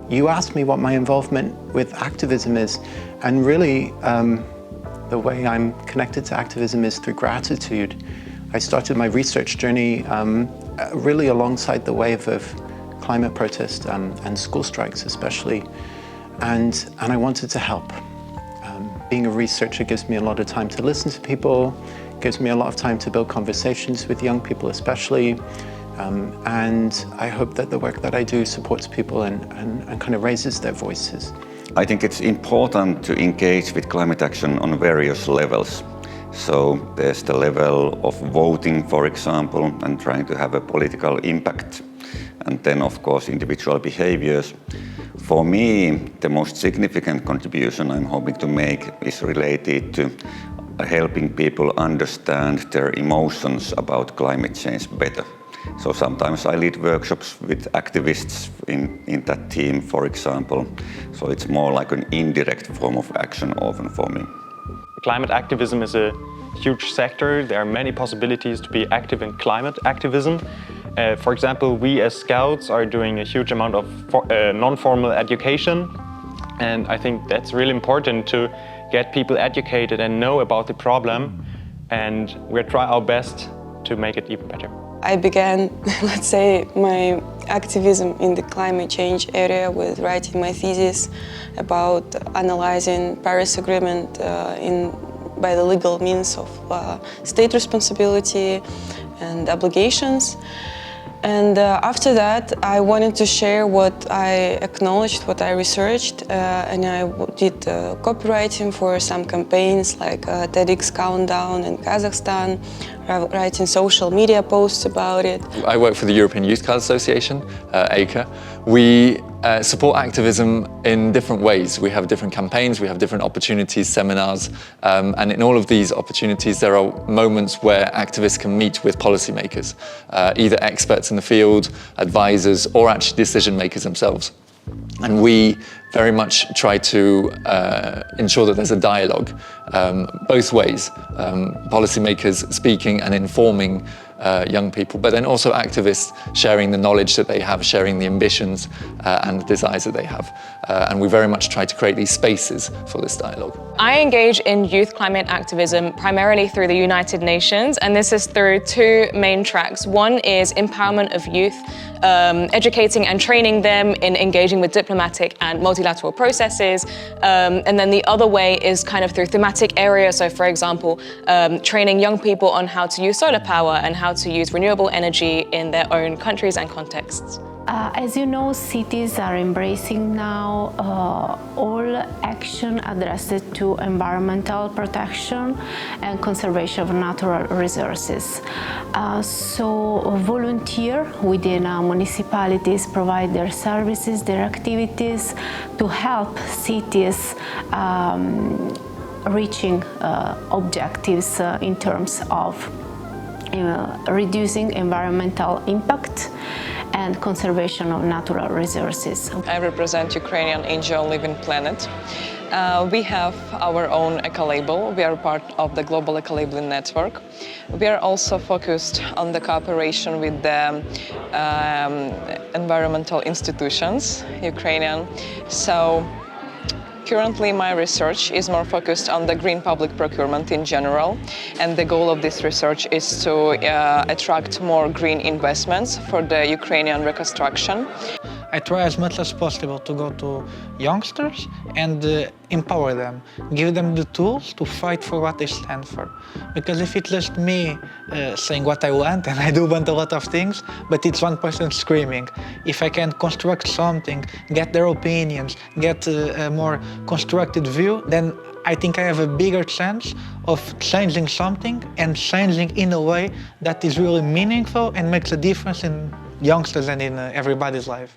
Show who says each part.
Speaker 1: You asked me what my involvement with activism is, and really the way I'm connected to activism is through gratitude. I started my research journey really alongside the wave of climate protest and school strikes especially, and I wanted to help. Being a researcher gives me a lot of time to listen to people, gives me a lot of time to build conversations with young people especially, and I hope that the work that I do supports people and kind of raises their voices.
Speaker 2: I think it's important to engage with climate action on various levels. So there's the level of voting, for example, and trying to have a political impact. And then, of course, individual behaviors. For me, the most significant contribution I'm hoping to make is related to helping people understand their emotions about climate change better. So sometimes I lead workshops with activists in that team, for example. So it's more like an indirect form of action often for me.
Speaker 3: Climate activism is a huge sector. There are many possibilities to be active in climate activism. For example, we as Scouts are doing a huge amount of non-formal education, and I think that's really important to get people educated and know about the problem, and we'll try our best to make it even better.
Speaker 4: I began, let's say, my activism in the climate change area with writing my thesis about analyzing Paris Agreement by the legal means of state responsibility and obligations. And after that, I wanted to share what I acknowledged, what I researched, and I did copywriting for some campaigns like TEDx Countdown in Kazakhstan, writing social media posts about it.
Speaker 5: I work for the European Youth Card Association, ACA. We support activism in different ways. We have different campaigns, we have different opportunities, seminars, and in all of these opportunities there are moments where activists can meet with policymakers, either experts in the field, advisors, or actually decision makers themselves. And we very much try to ensure that there's a dialogue, both ways, policymakers speaking and informing young people, but then also activists sharing the knowledge that they have, sharing the ambitions and the desires that they have. And we very much try to create these spaces for this dialogue.
Speaker 6: I engage in youth climate activism primarily through the United Nations, and this is through two main tracks. One is empowerment of youth, educating and training them in engaging with diplomatic and multilateral processes. And then the other way is kind of through thematic areas. So for example, training young people on how to use solar power and how to use renewable energy in their own countries and contexts.
Speaker 7: As you know, cities are embracing now all action addressed to environmental protection and conservation of natural resources. So volunteers within municipalities provide their services, their activities to help cities reaching objectives in terms of reducing environmental impact and conservation of natural resources.
Speaker 8: I represent Ukrainian NGO Living Planet. We have our own eco-label. We are part of the global eco-labeling network. We are also focused on the cooperation with the environmental institutions, Ukrainian. So currently, my research is more focused on the green public procurement in general, and the goal of this research is to attract more green investments for the Ukrainian reconstruction.
Speaker 9: I try as much as possible to go to youngsters and empower them, give them the tools to fight for what they stand for. Because if it's just me saying what I want, and I do want a lot of things, but it's one person screaming, if I can construct something, get their opinions, get a more constructed view, then I think I have a bigger chance of changing something and changing in a way that is really meaningful and makes a difference in youngsters and in everybody's life.